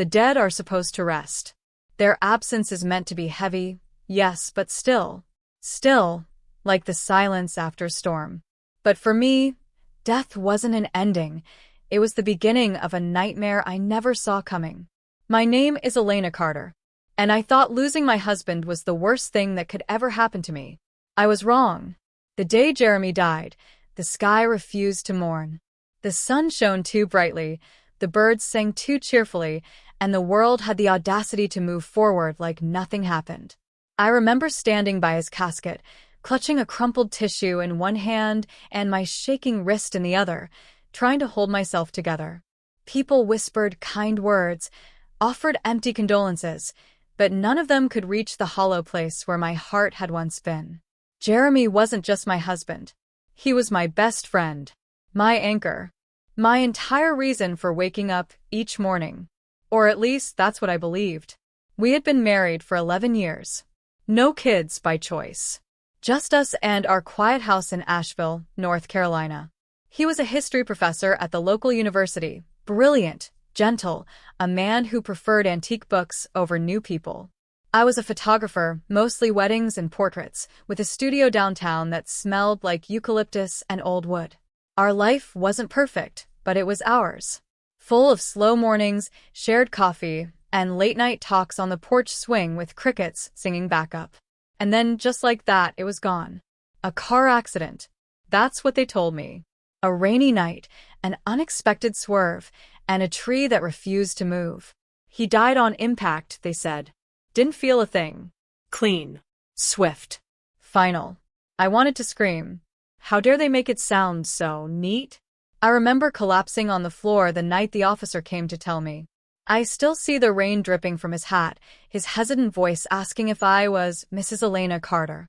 The dead are supposed to rest. Their absence is meant to be heavy, yes, but still, like the silence after a storm. But for me, death wasn't an ending. It was the beginning of a nightmare I never saw coming. My name is Elena Carter, and I thought losing my husband was the worst thing that could ever happen to me. I was wrong. The day Jeremy died, the sky refused to mourn. The sun shone too brightly, the birds sang too cheerfully, and the world had the audacity to move forward like nothing happened. I remember standing by his casket, clutching a crumpled tissue in one hand and my shaking wrist in the other, trying to hold myself together. People whispered kind words, offered empty condolences, but none of them could reach the hollow place where my heart had once been. Jeremy wasn't just my husband. He was my best friend, my anchor, my entire reason for waking up each morning. Or at least that's what I believed. We had been married for 11 years. No kids by choice. Just us and our quiet house in Asheville, North Carolina. He was a history professor at the local university, brilliant, gentle, a man who preferred antique books over new people. I was a photographer, mostly weddings and portraits, with a studio downtown that smelled like eucalyptus and old wood. Our life wasn't perfect, but it was ours. Full of slow mornings, shared coffee, and late-night talks on the porch swing with crickets singing backup. And then, just like that, it was gone. A car accident. That's what they told me. A rainy night, an unexpected swerve, and a tree that refused to move. He died on impact, they said. Didn't feel a thing. Clean. Swift. Final. I wanted to scream. How dare they make it sound so neat? I remember collapsing on the floor the night the officer came to tell me. I still see the rain dripping from his hat, his hesitant voice asking if I was Mrs. Elena Carter.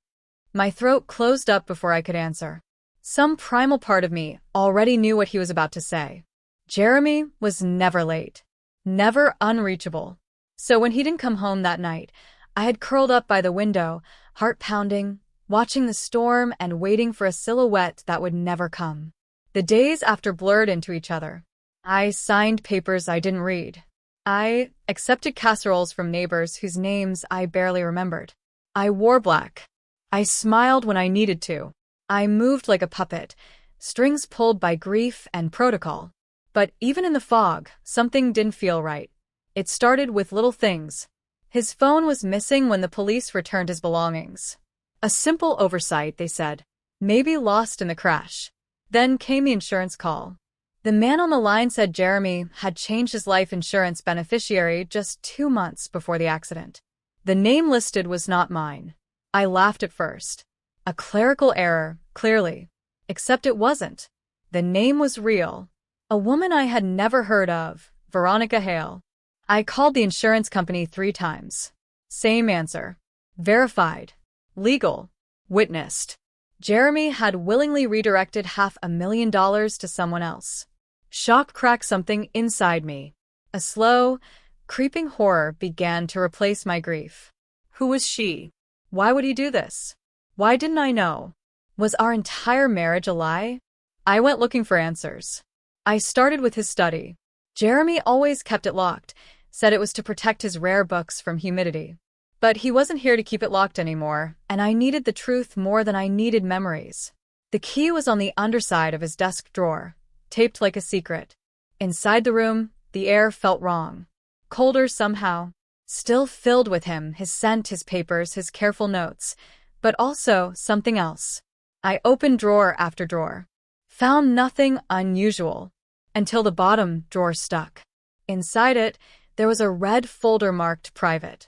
My throat closed up before I could answer. Some primal part of me already knew what he was about to say. Jeremy was never late. Never unreachable. So when he didn't come home that night, I had curled up by the window, heart pounding, watching the storm and waiting for a silhouette that would never come. The days after blurred into each other. I signed papers I didn't read. I accepted casseroles from neighbors whose names I barely remembered. I wore black. I smiled when I needed to. I moved like a puppet, strings pulled by grief and protocol. But even in the fog, something didn't feel right. It started with little things. His phone was missing when the police returned his belongings. A simple oversight, they said. Maybe lost in the crash. Then came the insurance call. The man on the line said Jeremy had changed his life insurance beneficiary just 2 months before the accident. The name listed was not mine. I laughed at first. A clerical error, clearly. Except it wasn't. The name was real. A woman I had never heard of, Veronica Hale. I called the insurance company 3 times. Same answer. Verified. Legal. Witnessed. Jeremy had willingly redirected $500,000 to someone else. Shock cracked something inside me. A slow, creeping horror began to replace my grief. Who was she? Why would he do this? Why didn't I know? Was our entire marriage a lie? I went looking for answers. I started with his study. Jeremy always kept it locked, said it was to protect his rare books from humidity. But he wasn't here to keep it locked anymore, and I needed the truth more than I needed memories. The key was on the underside of his desk drawer, taped like a secret. Inside the room, the air felt wrong. Colder somehow. Still filled with him, his scent, his papers, his careful notes. But also something else. I opened drawer after drawer. Found nothing unusual. Until the bottom drawer stuck. Inside it, there was a red folder marked private.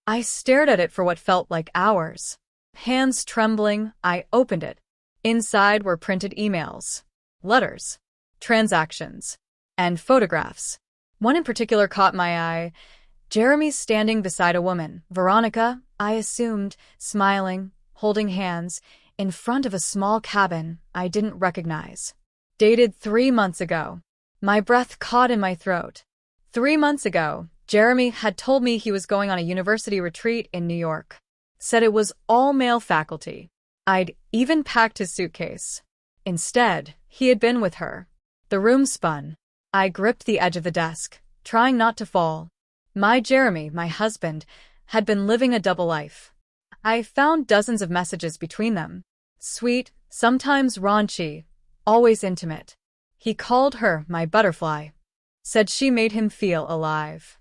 I stared at it for what felt like hours. Hands trembling, I opened it. Inside were printed emails, letters, transactions, and photographs. One in particular caught my eye. Jeremy standing beside a woman, Veronica, I assumed, smiling, holding hands, in front of a small cabin I didn't recognize. Dated 3 months ago. My breath caught in my throat. 3 months ago, Jeremy had told me he was going on a university retreat in New York. Said it was all male faculty. I'd even packed his suitcase. Instead, he had been with her. The room spun. I gripped the edge of the desk, trying not to fall. My Jeremy, my husband, had been living a double life. I found dozens of messages between them. Sweet, sometimes raunchy, always intimate. He called her my butterfly. Said she made him feel alive.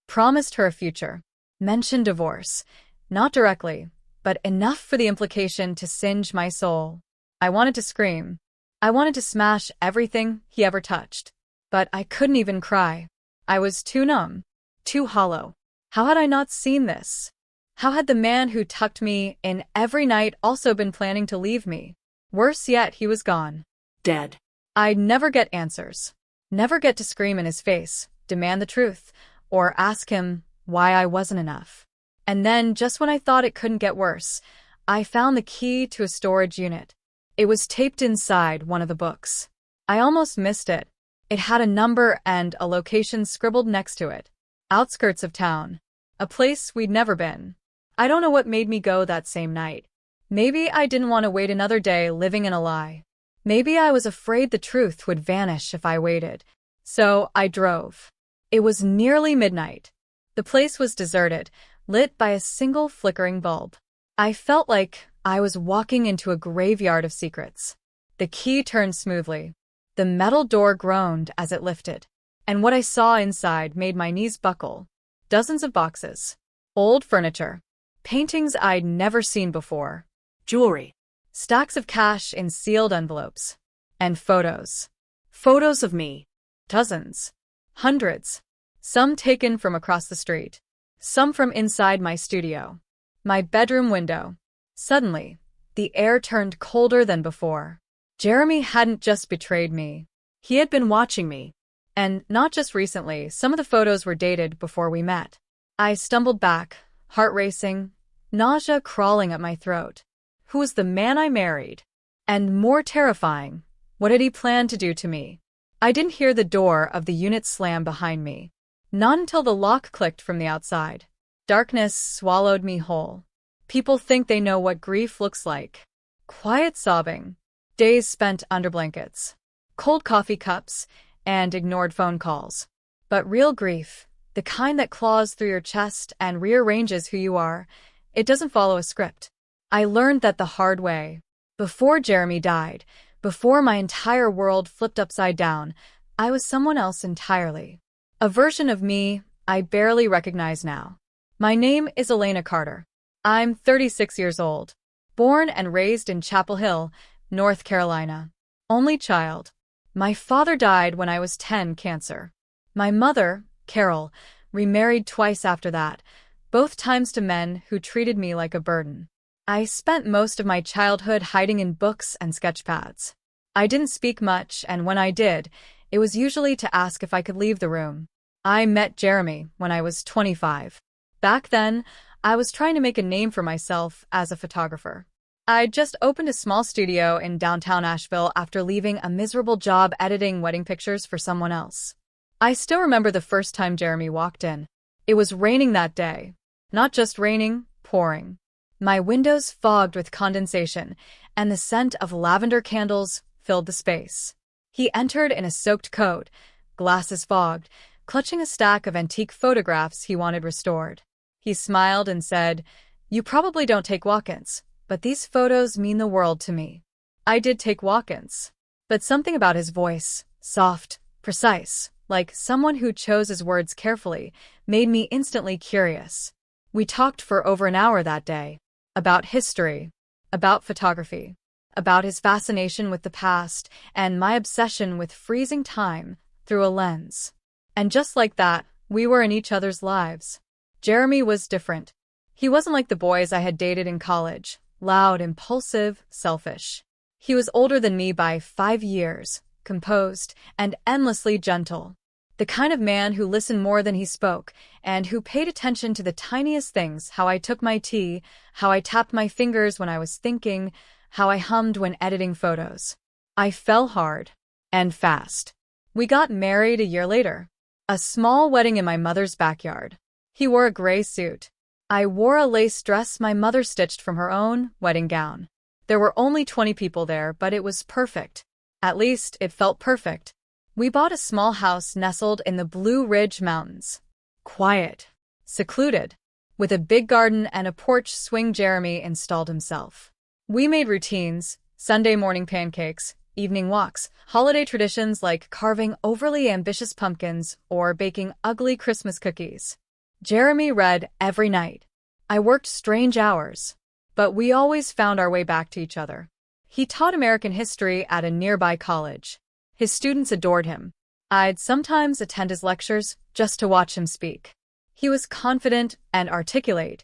Promised her a future. Mentioned divorce. Not directly, but enough for the implication to singe my soul. I wanted to scream. I wanted to smash everything he ever touched. But I couldn't even cry. I was too numb. Too hollow. How had I not seen this? How had the man who tucked me in every night also been planning to leave me? Worse yet, he was gone. Dead. I'd never get answers. Never get to scream in his face, demand the truth, or ask him why I wasn't enough. And then, just when I thought it couldn't get worse, I found the key to a storage unit. It was taped inside one of the books. I almost missed it. It had a number and a location scribbled next to it. Outskirts of town. A place we'd never been. I don't know what made me go that same night. Maybe I didn't want to wait another day living in a lie. Maybe I was afraid the truth would vanish if I waited. So I drove. It was nearly midnight. The place was deserted, lit by a single flickering bulb. I felt like I was walking into a graveyard of secrets. The key turned smoothly. The metal door groaned as it lifted. And what I saw inside made my knees buckle. Dozens of boxes. Old furniture. Paintings I'd never seen before. Jewelry. Stacks of cash in sealed envelopes. And photos. Photos of me. Dozens. Hundreds. Some taken from across the street. Some from inside my studio. My bedroom window. Suddenly, the air turned colder than before. Jeremy hadn't just betrayed me. He had been watching me. And not just recently, some of the photos were dated before we met. I stumbled back, heart racing, nausea crawling up my throat. Who was the man I married? And more terrifying, what had he planned to do to me? I didn't hear the door of the unit slam behind me. Not until the lock clicked from the outside. Darkness swallowed me whole. People think they know what grief looks like. Quiet sobbing. Days spent under blankets. Cold coffee cups, and ignored phone calls. But real grief, the kind that claws through your chest and rearranges who you are, it doesn't follow a script. I learned that the hard way. Before Jeremy died, before my entire world flipped upside down, I was someone else entirely. A version of me I barely recognize now. My name is Elena Carter. I'm 36 years old. Born and raised in Chapel Hill, North Carolina. Only child. My father died when I was 10, cancer. My mother, Carol, remarried twice after that, both times to men who treated me like a burden. I spent most of my childhood hiding in books and sketchpads. I didn't speak much, and when I did, it was usually to ask if I could leave the room. I met Jeremy when I was 25. Back then, I was trying to make a name for myself as a photographer. I'd just opened a small studio in downtown Asheville after leaving a miserable job editing wedding pictures for someone else. I still remember the first time Jeremy walked in. It was raining that day. Not just raining, pouring. My windows fogged with condensation, and the scent of lavender candles filled the space. He entered in a soaked coat, glasses fogged, clutching a stack of antique photographs he wanted restored. He smiled and said, "You probably don't take walk-ins, but these photos mean the world to me." I did take walk-ins. But something about his voice, soft, precise, like someone who chose his words carefully, made me instantly curious. We talked for over an hour that day. About history. About photography. About his fascination with the past and my obsession with freezing time through a lens. And just like that, we were in each other's lives. Jeremy was different. He wasn't like the boys I had dated in college. Loud, impulsive, selfish. He was older than me by 5 years, composed, and endlessly gentle. The kind of man who listened more than he spoke, and who paid attention to the tiniest things, how I took my tea, how I tapped my fingers when I was thinking, how I hummed when editing photos. I fell hard. And fast. We got married a year later. A small wedding in my mother's backyard. He wore a gray suit. I wore a lace dress my mother stitched from her own wedding gown. There were only 20 people there, but it was perfect. At least, it felt perfect. We bought a small house nestled in the Blue Ridge Mountains. Quiet. Secluded. With a big garden and a porch swing, Jeremy installed himself. We made routines: Sunday morning pancakes, evening walks, holiday traditions like carving overly ambitious pumpkins or baking ugly Christmas cookies. Jeremy read every night. I worked strange hours, but we always found our way back to each other. He taught American history at a nearby college. His students adored him. I'd sometimes attend his lectures just to watch him speak. He was confident and articulate,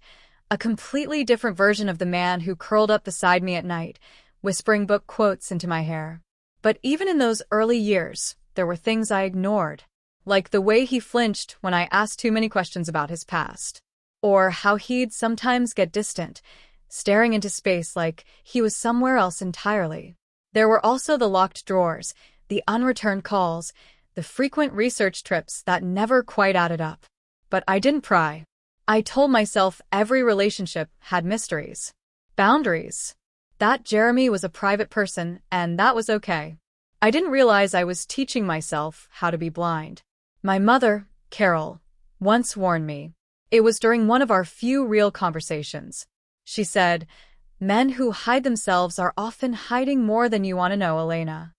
a completely different version of the man who curled up beside me at night, whispering book quotes into my hair. But even in those early years, there were things I ignored, like the way he flinched when I asked too many questions about his past, or how he'd sometimes get distant, staring into space like he was somewhere else entirely. There were also the locked drawers, the unreturned calls, the frequent research trips that never quite added up. But I didn't pry. I told myself every relationship had mysteries, boundaries, that Jeremy was a private person, and that was okay. I didn't realize I was teaching myself how to be blind. My mother, Carol, once warned me. It was during one of our few real conversations. She said, "Men who hide themselves are often hiding more than you want to know, Elena."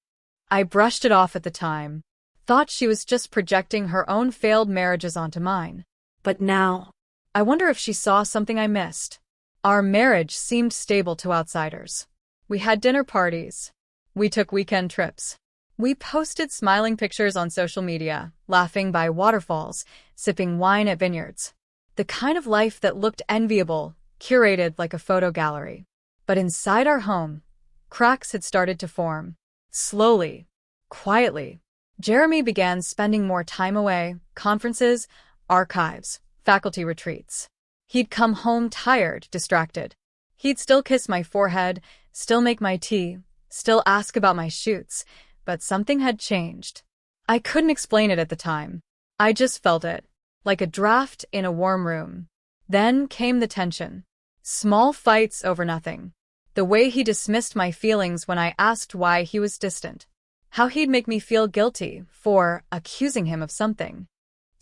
I brushed it off at the time, thought she was just projecting her own failed marriages onto mine. But now, I wonder if she saw something I missed. Our marriage seemed stable to outsiders. We had dinner parties. We took weekend trips. We posted smiling pictures on social media, laughing by waterfalls, sipping wine at vineyards. The kind of life that looked enviable, curated like a photo gallery. But inside our home, cracks had started to form. Slowly, quietly. Jeremy began spending more time away: conferences, archives, faculty retreats. He'd come home tired, distracted. He'd still kiss my forehead, still make my tea, still ask about my shoots, but something had changed. I couldn't explain it at the time. I just felt it, like a draft in a warm room. Then came the tension. Small fights over nothing. The way he dismissed my feelings when I asked why he was distant. How he'd make me feel guilty for accusing him of something.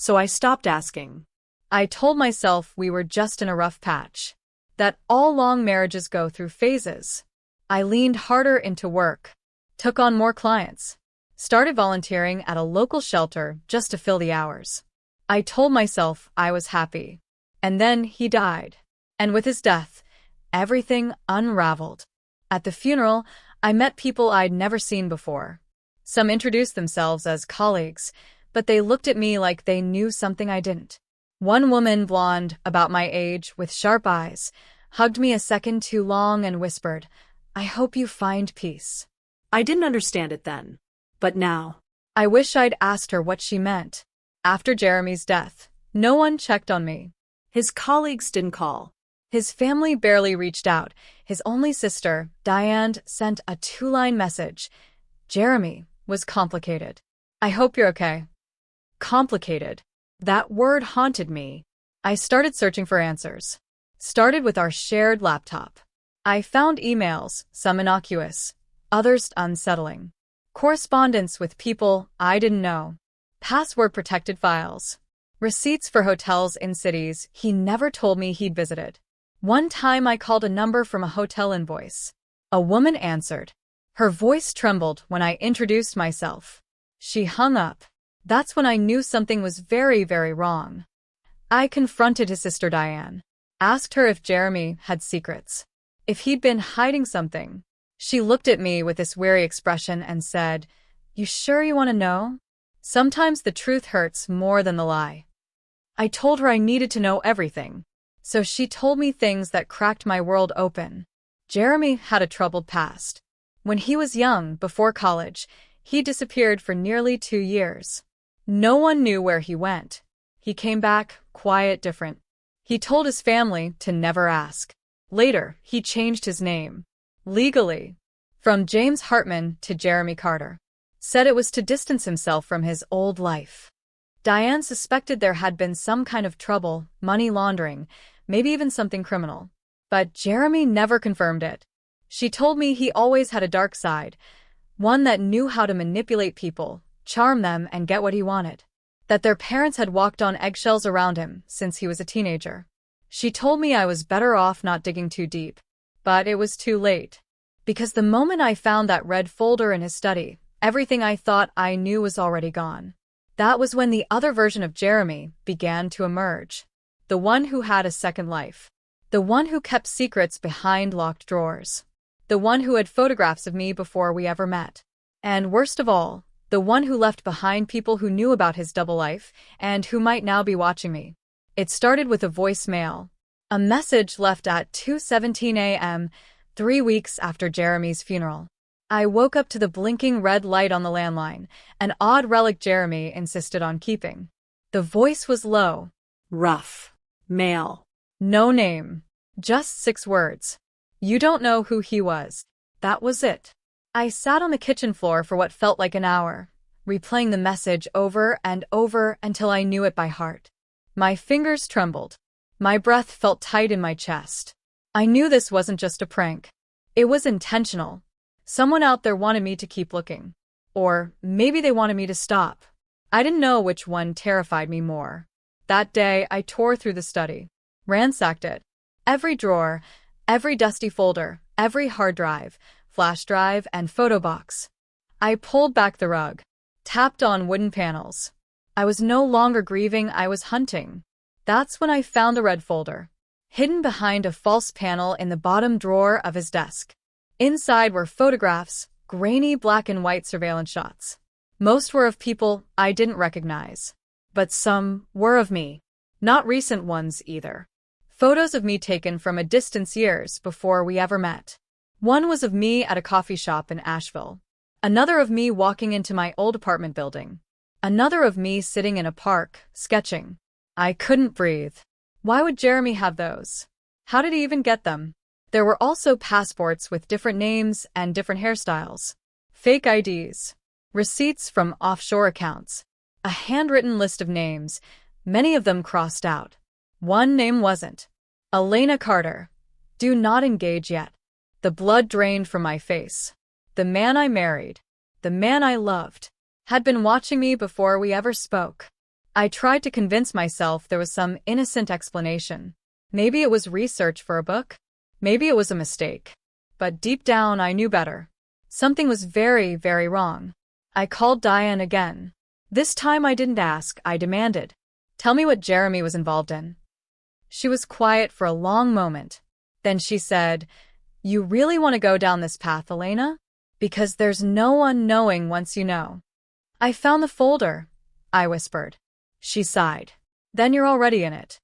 so I stopped asking. I told myself we were just in a rough patch, that all long marriages go through phases. I leaned harder into work, took on more clients, started volunteering at a local shelter just to fill the hours. I told myself I was happy. And then he died. And with his death, everything unraveled. At the funeral, I met people I'd never seen before. Some introduced themselves as colleagues, but they looked at me like they knew something I didn't. One woman, blonde, about my age, with sharp eyes, hugged me a second too long and whispered, "I hope you find peace." I didn't understand it then. But now, I wish I'd asked her what she meant. After Jeremy's death, no one checked on me. his colleagues didn't call. His family barely reached out. His only sister, Diane, sent a 2-line message. "Jeremy was complicated. I hope you're okay." Complicated. That word haunted me. I started searching for answers. Started with our shared laptop. I found emails, some innocuous, others unsettling. Correspondence with people I didn't know. Password-protected files. Receipts for hotels in cities he never told me he'd visited. One time I called a number from a hotel invoice. A woman answered. Her voice trembled when I introduced myself. She hung up. That's when I knew something was very, very wrong. I confronted his sister Diane. Asked her if Jeremy had secrets. If he'd been hiding something. She looked at me with this weary expression and said, "You sure you want to know? Sometimes the truth hurts more than the lie." I told her I needed to know everything. So she told me things that cracked my world open. Jeremy had a troubled past. When he was young, before college, he disappeared for nearly 2 years. No one knew where he went. He came back, quiet, different. He told his family to never ask. Later, he changed his name. Legally. From James Hartman to Jeremy Carter. Said it was to distance himself from his old life. Diane suspected there had been some kind of trouble, money laundering, maybe even something criminal. But Jeremy never confirmed it. She told me he always had a dark side, one that knew how to manipulate people, charm them, and get what he wanted. that their parents had walked on eggshells around him since he was a teenager. She told me I was better off not digging too deep. But it was too late. Because the moment I found that red folder in his study, everything I thought I knew was already gone. That was when the other version of Jeremy began to emerge. The one who had a second life. The one who kept secrets behind locked drawers. The one who had photographs of me before we ever met. And worst of all, the one who left behind people who knew about his double life and who might now be watching me. It started with a voicemail. A message left at 2:17 a.m., 3 weeks after Jeremy's funeral. I woke up to the blinking red light on the landline, an odd relic Jeremy insisted on keeping. The voice was low. Rough. Male. No name. Just 6 words. You don't know who he was. That was it. I sat on the kitchen floor for what felt like an hour, replaying the message over and over until I knew it by heart. My fingers trembled. My breath felt tight in my chest. I knew this wasn't just a prank. It was intentional. Someone out there wanted me to keep looking. Or maybe they wanted me to stop. I didn't know which one terrified me more. That day, I tore through the study, ransacked it. Every drawer, every dusty folder, every hard drive, flash drive, and photo box. I pulled back the rug, tapped on wooden panels. I was no longer grieving, I was hunting. That's when I found the red folder, hidden behind a false panel in the bottom drawer of his desk. Inside were photographs, grainy black and white surveillance shots. Most were of people I didn't recognize. But some were of me. Not recent ones either. Photos of me taken from a distance years before we ever met. One was of me at a coffee shop in Asheville. Another of me walking into my old apartment building. Another of me sitting in a park, sketching. I couldn't breathe. Why would Jeremy have those? How did he even get them? There were also passports with different names and different hairstyles. Fake IDs. Receipts from offshore accounts. A handwritten list of names, many of them crossed out. One name wasn't. Elena Carter. Do not engage yet. The blood drained from my face. The man I married, the man I loved, had been watching me before we ever spoke. I tried to convince myself there was some innocent explanation. Maybe it was research for a book. Maybe it was a mistake. But deep down I knew better. Something was very, very wrong. I called Diane again. This time I didn't ask, I demanded. Tell me what Jeremy was involved in. She was quiet for a long moment. Then she said, You really want to go down this path, Elena? Because there's no one knowing once you know. I found the folder, I whispered. She sighed. Then you're already in it.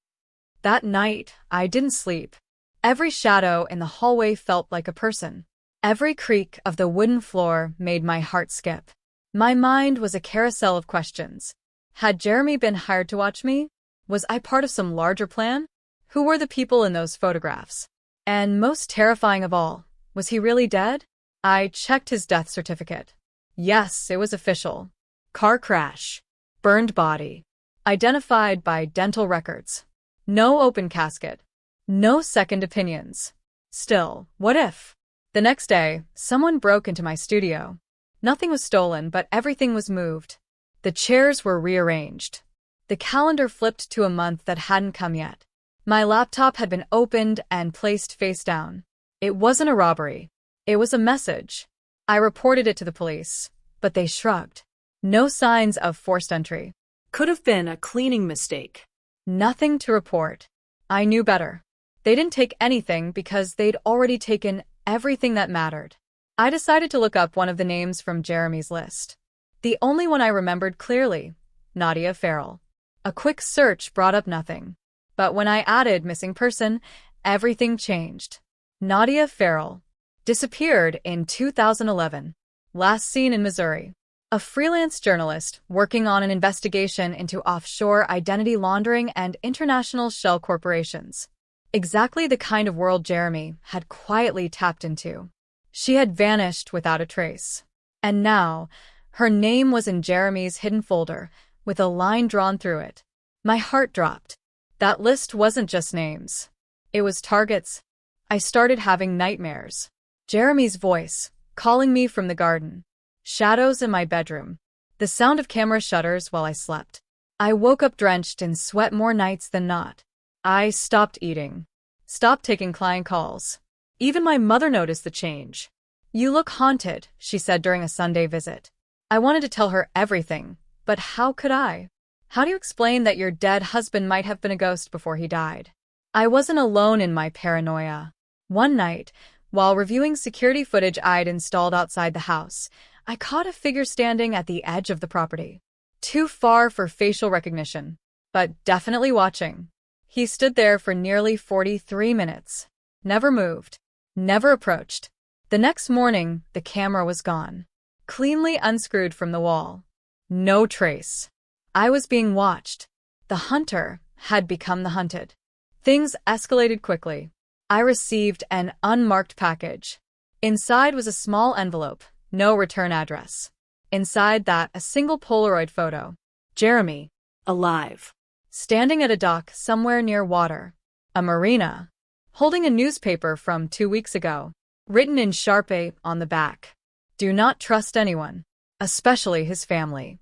That night, I didn't sleep. Every shadow in the hallway felt like a person. Every creak of the wooden floor made my heart skip. My mind was a carousel of questions. Had Jeremy been hired to watch me? Was I part of some larger plan? Who were the people in those photographs? And most terrifying of all, was he really dead? I checked his death certificate. Yes, it was official. Car crash. Burned body. Identified by dental records. No open casket. No second opinions. Still, what if? The next day, someone broke into my studio. Nothing was stolen, but everything was moved. The chairs were rearranged. The calendar flipped to a month that hadn't come yet. My laptop had been opened and placed face down. It wasn't a robbery. It was a message. I reported it to the police, but they shrugged. No signs of forced entry. Could have been a cleaning mistake. Nothing to report. I knew better. They didn't take anything because they'd already taken everything that mattered. I decided to look up one of the names from Jeremy's list. The only one I remembered clearly, Nadia Farrell. A quick search brought up nothing. But when I added missing person, everything changed. Nadia Farrell disappeared in 2011. Last seen in Missouri. A freelance journalist working on an investigation into offshore identity laundering and international shell corporations. Exactly the kind of world Jeremy had quietly tapped into. She had vanished without a trace. And now, her name was in Jeremy's hidden folder, with a line drawn through it. My heart dropped. That list wasn't just names. It was targets. I started having nightmares. Jeremy's voice, calling me from the garden. Shadows in my bedroom. The sound of camera shutters while I slept. I woke up drenched in sweat more nights than not. I stopped eating. Stopped taking client calls. Even my mother noticed the change. "You look haunted," she said during a Sunday visit. I wanted to tell her everything, but how could I? How do you explain that your dead husband might have been a ghost before he died? I wasn't alone in my paranoia. One night, while reviewing security footage I'd installed outside the house, I caught a figure standing at the edge of the property. Too far for facial recognition, but definitely watching. He stood there for nearly 43 minutes. Never moved. Never approached. The next morning, the camera was gone. Cleanly unscrewed from the wall. No trace. I was being watched. The hunter had become the hunted. Things escalated quickly. I received an unmarked package. Inside was a small envelope, no return address. Inside that, a single Polaroid photo. Jeremy, Alive. standing at a dock somewhere near water. A marina. Holding a newspaper from 2 weeks ago. Written in Sharpie on the back. "Do not trust anyone, especially his family."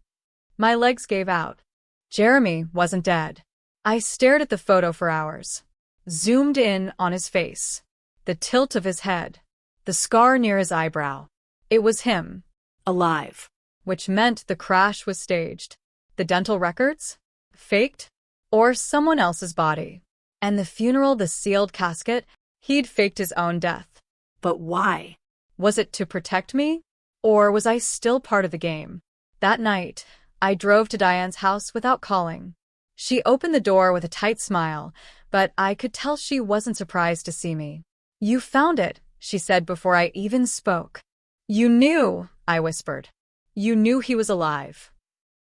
My legs gave out. Jeremy wasn't dead. I stared at the photo for hours. Zoomed in on his face. The tilt of his head. The scar near his eyebrow. It was him. Alive. Which meant the crash was staged. The dental records? Faked? Or someone else's body. And the funeral, the sealed casket, he'd faked his own death. But why? Was it to protect me? Or was I still part of the game? That night, I drove to Diane's house without calling. She opened the door with a tight smile, but I could tell she wasn't surprised to see me. "You found it," she said before I even spoke. "You knew," I whispered. "You knew he was alive."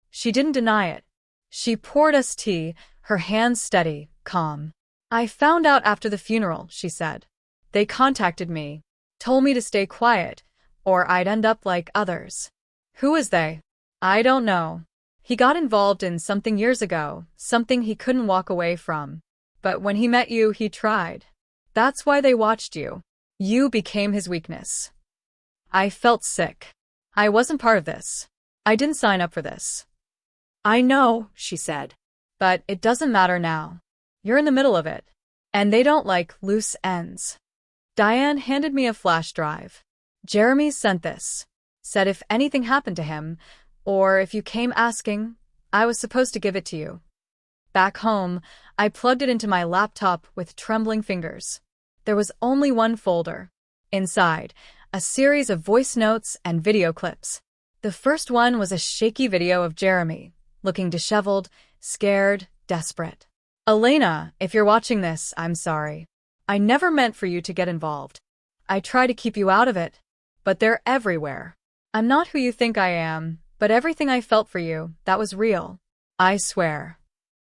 She didn't deny it. She poured us tea, her hands steady, calm. "I found out after the funeral," she said. "They contacted me, told me to stay quiet, or I'd end up like others." "Who is they?" "I don't know. He got involved in something years ago, something he couldn't walk away from. But when he met you, he tried. That's why they watched you. You became his weakness." I felt sick. I wasn't part of this. I didn't sign up for this. "I know," she said. "But it doesn't matter now. You're in the middle of it. And they don't like loose ends." Diane handed me a flash drive. "Jeremy sent this. Said if anything happened to him, or if you came asking, I was supposed to give it to you." Back home, I plugged it into my laptop with trembling fingers. There was only one folder. Inside, a series of voice notes and video clips. The first one was a shaky video of Jeremy, looking disheveled, scared, desperate. "Elena, if you're watching this, I'm sorry. I never meant for you to get involved. I try to keep you out of it, but they're everywhere. I'm not who you think I am, but everything I felt for you, that was real. I swear."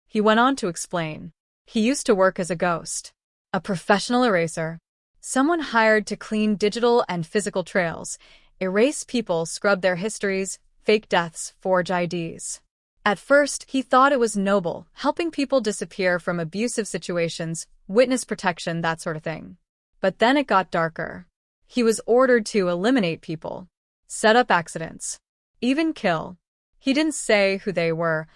He went on to explain. He used to work as a ghost. A professional eraser. Someone hired to clean digital and physical trails, erase people, scrub their histories, fake deaths, forge IDs. At first, he thought it was noble, helping people disappear from abusive situations, witness protection, that sort of thing. But then it got darker. He was ordered to eliminate people, set up accidents, even kill. He didn't say who they were,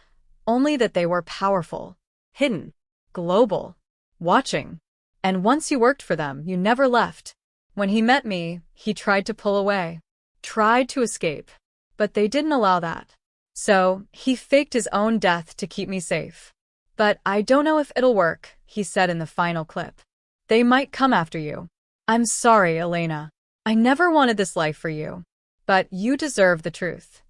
only that they were powerful, hidden, global, watching. And once you worked for them, you never left. When he met me, he tried to pull away, tried to escape, but they didn't allow that. So, he faked his own death to keep me safe. "But I don't know if it'll work," he said in the final clip. "They might come after you. I'm sorry, Elena. I never wanted this life for you. But you deserve the truth."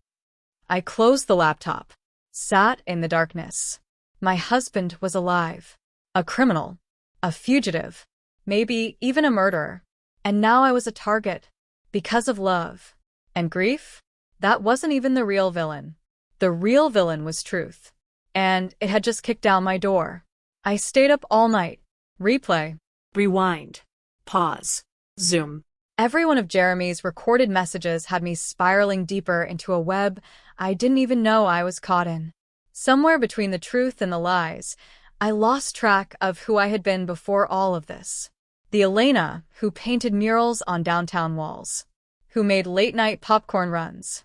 I closed the laptop, sat in the darkness. My husband was alive. A criminal. A fugitive. Maybe even a murderer. And now I was a target. Because of love. And grief? That wasn't even the real villain. The real villain was truth. And it had just kicked down my door. I stayed up all night. Replay. Rewind. Pause. Zoom. Every one of Jeremy's recorded messages had me spiraling deeper into a web I didn't even know I was caught in. Somewhere between the truth and the lies, I lost track of who I had been before all of this. The Elena who painted murals on downtown walls. Who made late-night popcorn runs.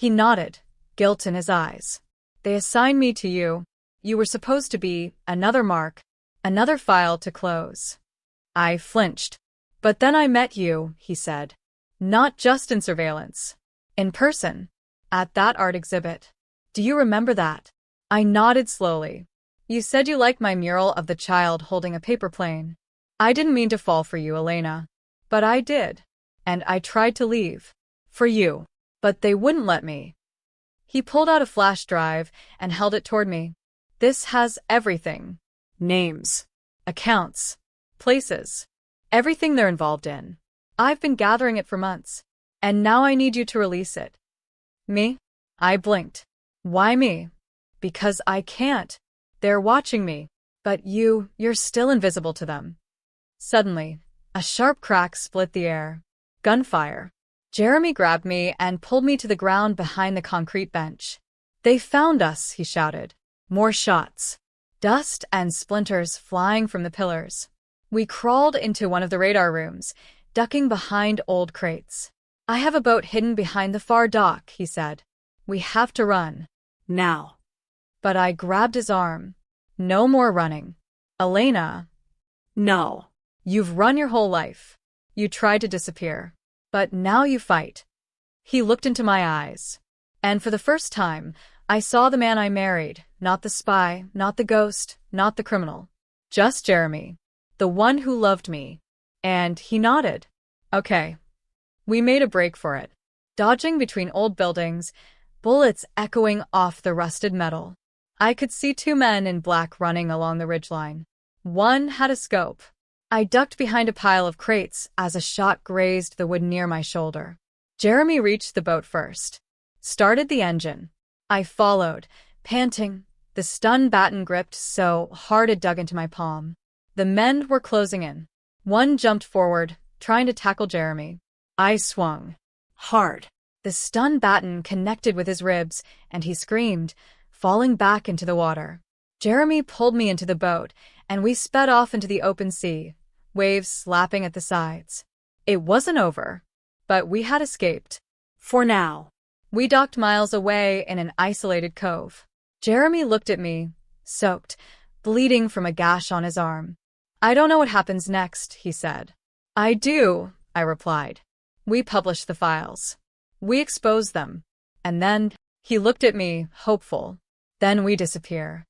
He nodded, guilt in his eyes. They assigned me to you. You were supposed to be another mark, another file to close. I flinched. But then I met you, he said. Not just in surveillance. In person. At that art exhibit. Do you remember that? I nodded slowly. You said you liked my mural of the child holding a paper plane. I didn't mean to fall for you, Elena. But I did. And I tried to leave. For you. But they wouldn't let me. He pulled out a flash drive and held it toward me. This has everything. Names. Accounts. Places. Everything they're involved in. I've been gathering it for months. And now I need you to release it. Me? I blinked. Why me? Because I can't. They're watching me. But you're still invisible to them. Suddenly, a sharp crack split the air. Gunfire. Jeremy grabbed me and pulled me to the ground behind the concrete bench. They found us, he shouted. More shots. Dust and splinters flying from the pillars. We crawled into one of the radar rooms, ducking behind old crates. I have a boat hidden behind the far dock, he said. We have to run. Now. But I grabbed his arm. No more running. Elena. No. You've run your whole life. You tried to disappear. But now you fight. He looked into my eyes. And for the first time, I saw the man I married, not the spy, not the ghost, not the criminal. Just Jeremy. The one who loved me. And he nodded. Okay. We made a break for it. Dodging between old buildings, bullets echoing off the rusted metal. I could see two men in black running along the ridgeline. One had a scope. I ducked behind a pile of crates as a shot grazed the wood near my shoulder. Jeremy reached the boat first. Started the engine. I followed, panting, the stun baton gripped so hard it dug into my palm. The men were closing in. One jumped forward, trying to tackle Jeremy. I swung. Hard. The stun baton connected with his ribs, and he screamed, falling back into the water. Jeremy pulled me into the boat, and we sped off into the open sea, waves slapping at the sides. It wasn't over, but we had escaped. For now. We docked miles away in an isolated cove. Jeremy looked at me, soaked, bleeding from a gash on his arm. I don't know what happens next, he said. I do, I replied. We published the files. We exposed them. And then, he looked at me, hopeful. Then we disappear.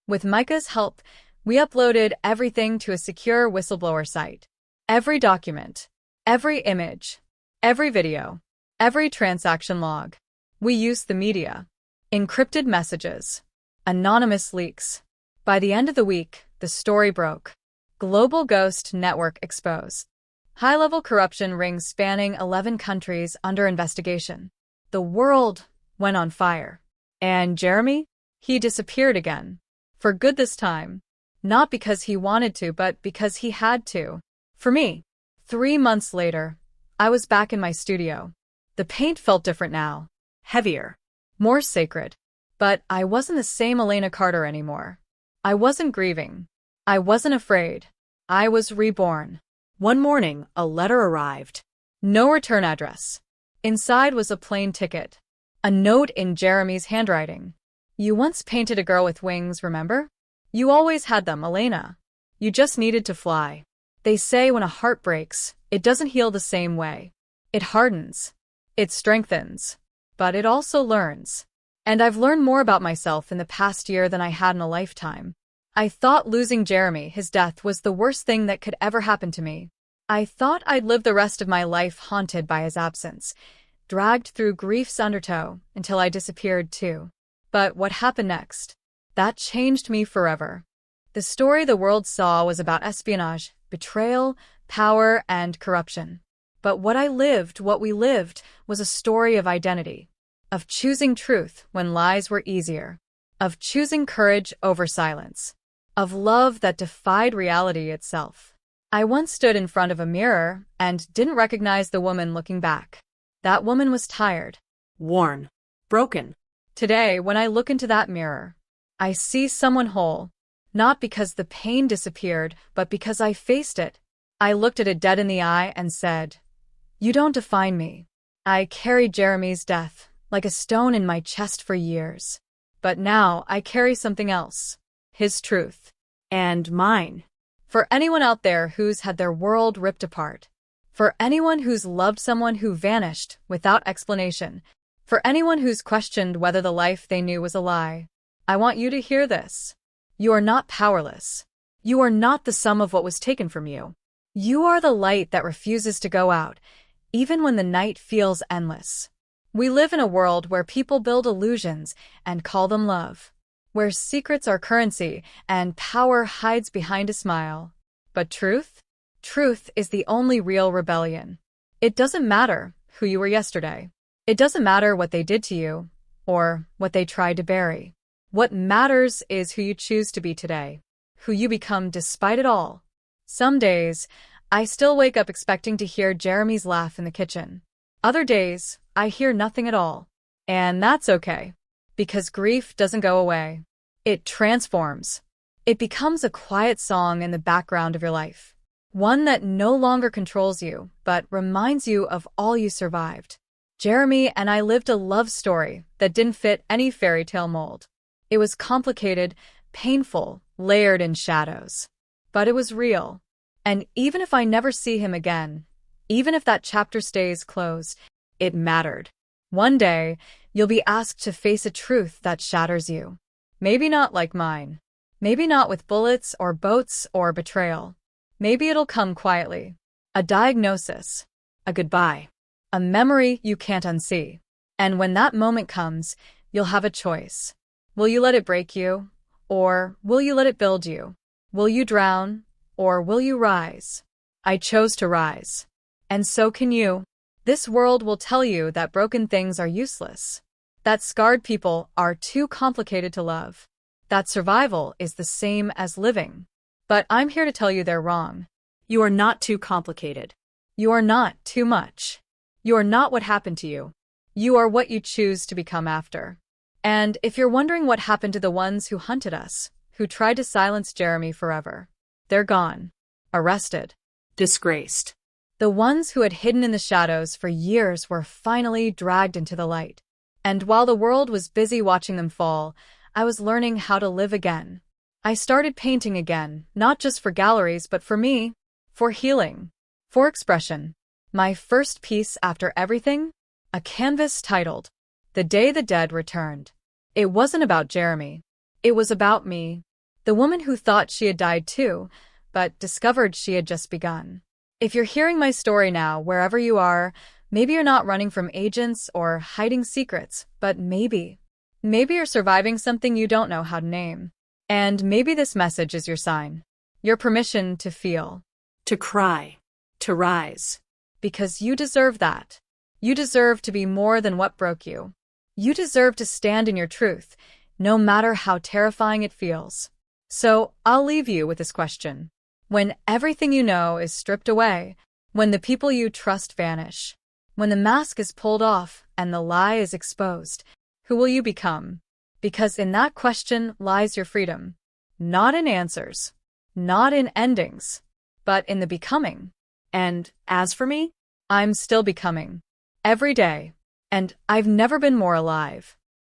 With Micah's help, we uploaded everything to a secure whistleblower site. Every document, every image, every video, every transaction log. We used the media. Encrypted messages. Anonymous leaks. By the end of the week, the story broke. Global Ghost Network exposed. High-level corruption rings spanning 11 countries under investigation. The world went on fire. And Jeremy? He disappeared again. For good this time. Not because he wanted to, but because he had to. For me. 3 months later, I was back in my studio. The paint felt different now. Heavier. More sacred. But I wasn't the same Elena Carter anymore. I wasn't grieving. I wasn't afraid. I was reborn. One morning, a letter arrived. No return address. Inside was a plain ticket. A note in Jeremy's handwriting. You once painted a girl with wings, remember? You always had them, Elena. You just needed to fly. They say when a heart breaks, it doesn't heal the same way. It hardens. It strengthens. But it also learns. And I've learned more about myself in the past year than I had in a lifetime. I thought losing Jeremy, his death, was the worst thing that could ever happen to me. I thought I'd live the rest of my life haunted by his absence, dragged through grief's undertow until I disappeared too. But what happened next? That changed me forever. The story the world saw was about espionage, betrayal, power, and corruption. But what we lived, was a story of identity. Of choosing truth when lies were easier. Of choosing courage over silence. Of love that defied reality itself. I once stood in front of a mirror and didn't recognize the woman looking back. That woman was tired. Worn. Broken. Today, when I look into that mirror, I see someone whole. Not because the pain disappeared, but because I faced it. I looked it dead in the eye and said, "You don't define me." I carried Jeremy's death, like a stone in my chest for years. But now I carry something else. His truth. And mine. For anyone out there who's had their world ripped apart. For anyone who's loved someone who vanished without explanation. For anyone who's questioned whether the life they knew was a lie. I want you to hear this. You are not powerless. You are not the sum of what was taken from you. You are the light that refuses to go out, even when the night feels endless. We live in a world where people build illusions and call them love, where secrets are currency and power hides behind a smile. But truth? Truth is the only real rebellion. It doesn't matter who you were yesterday. It doesn't matter what they did to you or what they tried to bury. What matters is who you choose to be today, who you become despite it all. Some days, I still wake up expecting to hear Jeremy's laugh in the kitchen. Other days, I hear nothing at all. And that's okay, because grief doesn't go away. It transforms. It becomes a quiet song in the background of your life. One that no longer controls you, but reminds you of all you survived. Jeremy and I lived a love story that didn't fit any fairy tale mold. It was complicated, painful, layered in shadows. But it was real. And even if I never see him again, even if that chapter stays closed, it mattered. One day, you'll be asked to face a truth that shatters you. Maybe not like mine. Maybe not with bullets or boats or betrayal. Maybe it'll come quietly. A diagnosis. A goodbye. A memory you can't unsee. And when that moment comes, you'll have a choice. Will you let it break you? Or will you let it build you? Will you drown? Or will you rise? I chose to rise. And so can you. This world will tell you that broken things are useless. That scarred people are too complicated to love. That survival is the same as living. But I'm here to tell you they're wrong. You are not too complicated. You are not too much. You are not what happened to you. You are what you choose to become after. And if you're wondering what happened to the ones who hunted us, who tried to silence Jeremy forever, they're gone. Arrested. Disgraced. The ones who had hidden in the shadows for years were finally dragged into the light. And while the world was busy watching them fall, I was learning how to live again. I started painting again, not just for galleries but for me, for healing, for expression. My first piece after everything? A canvas titled, "The Day the Dead Returned." It wasn't about Jeremy. It was about me, the woman who thought she had died too, but discovered she had just begun. If you're hearing my story now, wherever you are, maybe you're not running from agents or hiding secrets, but maybe you're surviving something you don't know how to name. And maybe this message is your sign, your permission to feel, To cry. To rise. because you deserve that. You deserve to be more than what broke you. You deserve to stand in your truth, no matter how terrifying it feels. So I'll leave you with this question. When everything you know is stripped away, when the people you trust vanish, when the mask is pulled off and the lie is exposed, who will you become? Because in that question lies your freedom. Not in answers, not in endings, but in the becoming. And as for me, I'm still becoming. Every day. And I've never been more alive.